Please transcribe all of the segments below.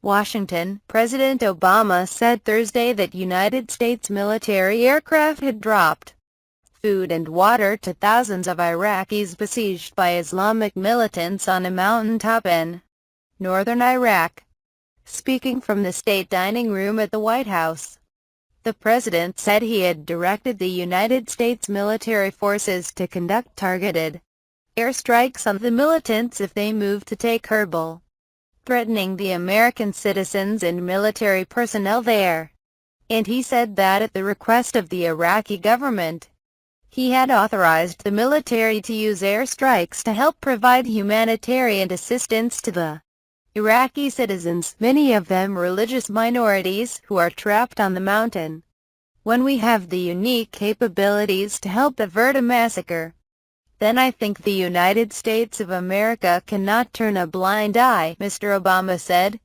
Washington, President Obama said Thursday that United States military aircraft had dropped food and water to thousands of Iraqis besieged by Islamic militants on a mountaintop in northern Iraq. Speaking from the state dining room at the White House, the president said he had directed the United States military forces to conduct targeted airstrikes on the militants if they moved to take Erbil, threatening the American citizens and military personnel there. And he said that at the request of the Iraqi government, he had authorized the military to use airstrikes to help provide humanitarian assistance to the Iraqi citizens, many of them religious minorities, who are trapped on the mountain. When we have the unique capabilities to help avert a massacre, then I think the United States of America cannot turn a blind eye, Mr. Obama said.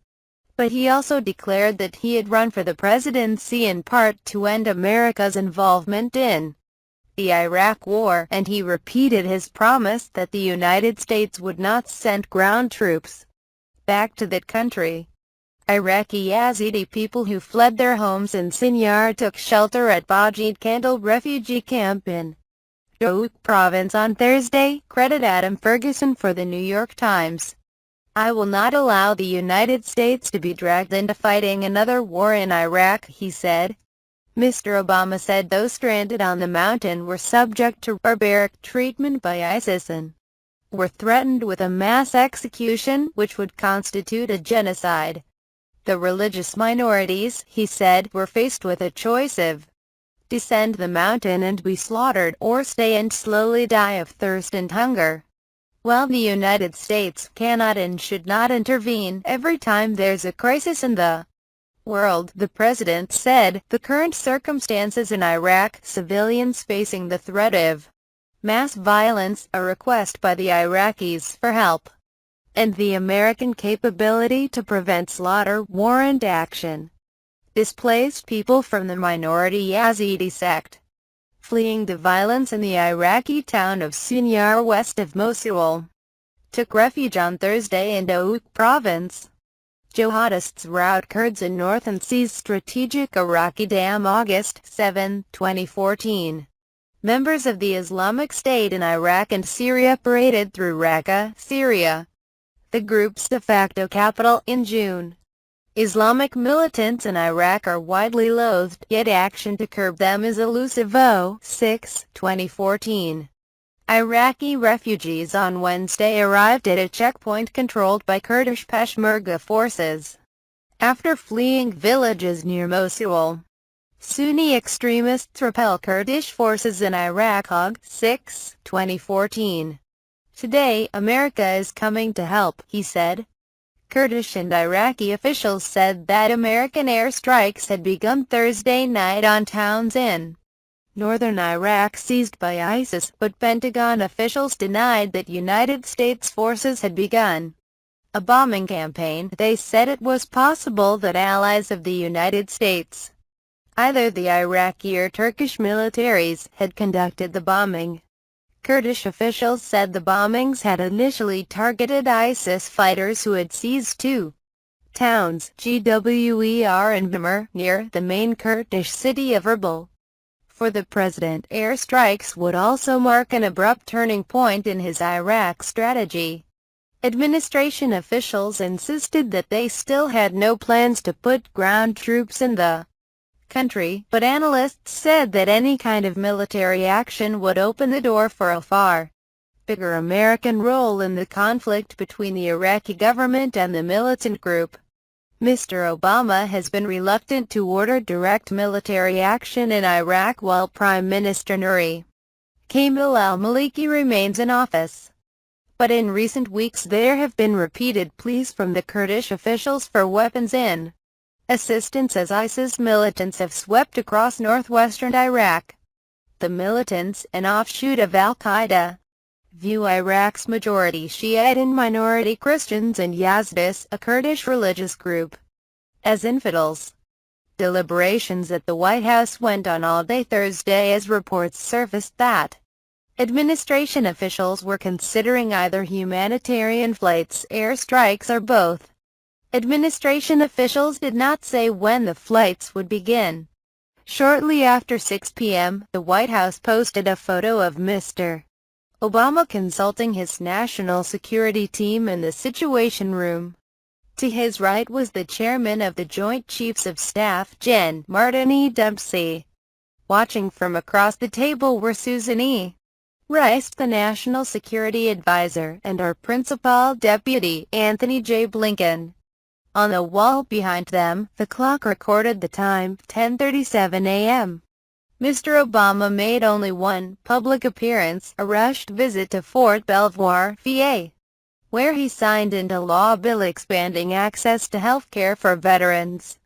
But he also declared that he had run for the presidency in part to end America's involvement in the Iraq War, and he repeated his promise that the United States would not send ground troops back to that country. Iraqi Yazidi people who fled their homes in Sinjar took shelter at Besieged Candle refugee camp in Douk province on Thursday, credit Adam Ferguson for the New York Times. "I will not allow the United States to be dragged into fighting another war in Iraq," he said. Mr. Obama said those stranded on the mountain were subject to barbaric treatment by ISIS and were threatened with a mass execution, which would constitute a genocide. The religious minorities, he said, were faced with a choice of descend the mountain and be slaughtered, or stay and slowly die of thirst and hunger. While the United States cannot and should not intervene every time there's a crisis in the world, the president said, the current circumstances in Iraq, civilians facing the threat of mass violence, a request by the Iraqis for help, and the American capability to prevent slaughter warrant action. Displaced people from the minority Yazidi sect, fleeing the violence in the Iraqi town of Sinjar west of Mosul, took refuge on Thursday in Douk province. Jihadists rout Kurds in north and seize strategic Iraqi dam August 7, 2014. Members of the Islamic State in Iraq and Syria paraded through Raqqa, Syria, the group's de facto capital, in June. Islamic militants in Iraq are widely loathed, yet action to curb them is elusive. 6, 2014. Iraqi refugees on Wednesday arrived at a checkpoint controlled by Kurdish Peshmerga forces after fleeing villages near Mosul. Sunni extremists repel Kurdish forces in Iraq. 6, 2014. "Today, America is coming to help," he said. Kurdish and Iraqi officials said that American airstrikes had begun Thursday night on towns in northern Iraq seized by ISIS, but Pentagon officials denied that United States forces had begun a bombing campaign. They said it was possible that allies of the United States, either the Iraqi or Turkish militaries, had conducted the bombing. Kurdish officials said the bombings had initially targeted ISIS fighters who had seized two towns, Gwer and Bamar, near the main Kurdish city of Erbil. For the president, airstrikes would also mark an abrupt turning point in his Iraq strategy. Administration officials insisted that they still had no plans to put ground troops in the country, but analysts said that any kind of military action would open the door for a far bigger American role in the conflict between the Iraqi government and the militant group. Mr. Obama has been reluctant to order direct military action in Iraq while Prime Minister Nouri Kamil al-Maliki remains in office. But in recent weeks there have been repeated pleas from the Kurdish officials for weapons in assistance as ISIS militants have swept across northwestern Iraq. The militants, an offshoot of al-Qaeda, view Iraq's majority Shiite and minority Christians and Yazidis, a Kurdish religious group, as infidels. Deliberations at the White House went on all day Thursday as reports surfaced that administration officials were considering either humanitarian flights, airstrikes, or both. Administration officials did not say when the flights would begin. Shortly after 6 p.m., the White House posted a photo of Mr. Obama consulting his national security team in the Situation Room. To his right was the chairman of the Joint Chiefs of Staff, Jen Martin E. Dempsey. Watching from across the table were Susan E. Rice, the National Security Advisor, and our Principal Deputy, Anthony J. Blinken. On the wall behind them, the clock recorded the time, 10:37 a.m. Mr. Obama made only one public appearance, a rushed visit to Fort Belvoir, VA, where he signed into law a bill expanding access to health care for veterans.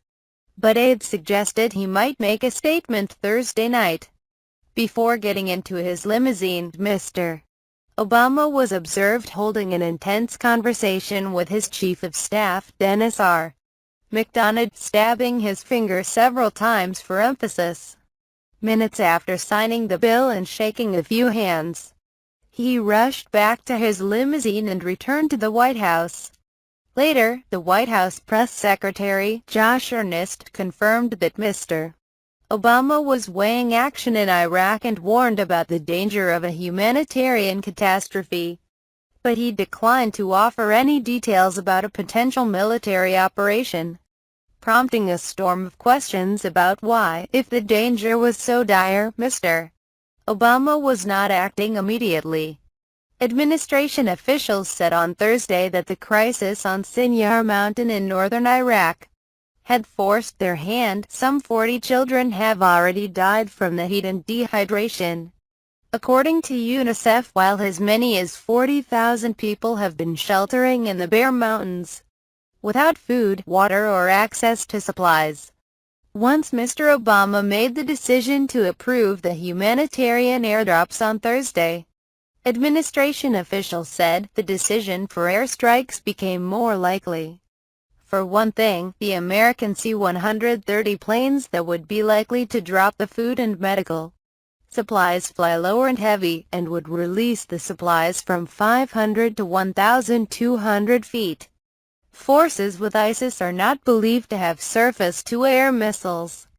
But aides suggested he might make a statement Thursday night. Before getting into his limousine, Mr. Obama was observed holding an intense conversation with his Chief of Staff, Dennis R. McDonough, stabbing his finger several times for emphasis. Minutes after signing the bill and shaking a few hands, he rushed back to his limousine and returned to the White House. Later, the White House press secretary, Josh Earnest, confirmed that Mr. Obama was weighing action in Iraq and warned about the danger of a humanitarian catastrophe. But he declined to offer any details about a potential military operation, prompting a storm of questions about why, if the danger was so dire, Mr. Obama was not acting immediately. Administration officials said on Thursday that the crisis on Sinjar Mountain in northern Iraq had forced their hand. Some 40 children have already died from the heat and dehydration, according to UNICEF, while as many as 40,000 people have been sheltering in the bare mountains, without food, water, or access to supplies. Once Mr. Obama made the decision to approve the humanitarian airdrops on Thursday, administration officials said, the decision for airstrikes became more likely. For one thing, the American C-130 planes that would be likely to drop the food and medical supplies fly lower and heavy, and would release the supplies from 500 to 1,200 feet. Forces with ISIS are not believed to have surface-to-air missiles,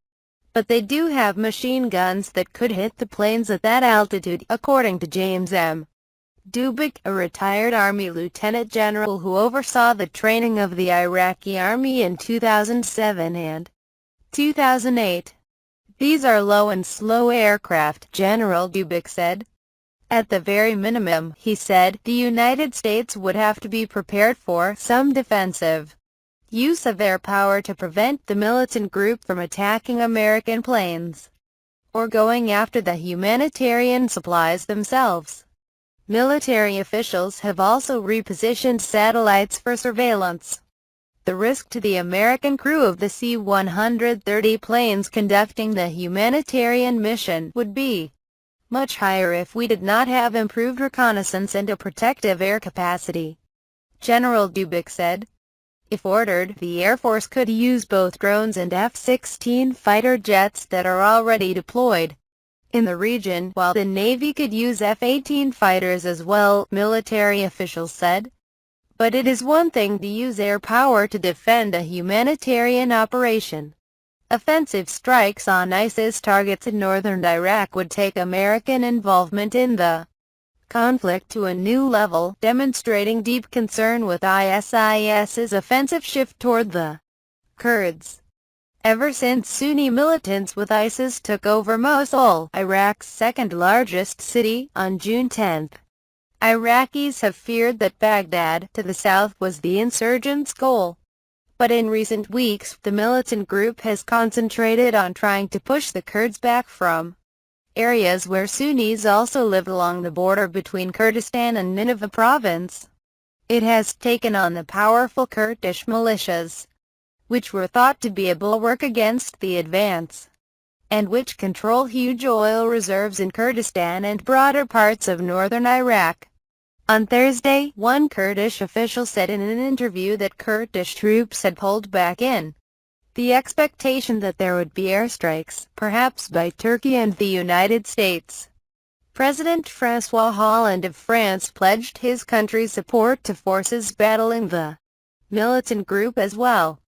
but they do have machine guns that could hit the planes at that altitude, according to James M. Dubik, a retired Army lieutenant general who oversaw the training of the Iraqi Army in 2007 and 2008. These are low and slow aircraft, General Dubik said. At the very minimum, he said, the United States would have to be prepared for some defensive use of air power to prevent the militant group from attacking American planes or going after the humanitarian supplies themselves. Military officials have also repositioned satellites for surveillance. The risk to the American crew of the C-130 planes conducting the humanitarian mission would be much higher if we did not have improved reconnaissance and a protective air capacity, General Dubik said. If ordered, the Air Force could use both drones and F-16 fighter jets that are already deployed in the region, while the Navy could use F-18 fighters as well, military officials said. But it is one thing to use air power to defend a humanitarian operation. Offensive strikes on ISIS targets in northern Iraq would take American involvement in the conflict to a new level, demonstrating deep concern with ISIS's offensive shift toward the Kurds. Ever since Sunni militants with ISIS took over Mosul, Iraq's second-largest city, on June 10, Iraqis have feared that Baghdad, to the south, was the insurgents' goal. But in recent weeks, the militant group has concentrated on trying to push the Kurds back from areas where Sunnis also live along the border between Kurdistan and Nineveh province. It has taken on the powerful Kurdish militias, which were thought to be a bulwark against the advance, and which control huge oil reserves in Kurdistan and broader parts of northern Iraq. On Thursday, one Kurdish official said in an interview that Kurdish troops had pulled back in the expectation that there would be airstrikes, perhaps by Turkey and the United States. President François Hollande of France pledged his country's support to forces battling the militant group as well.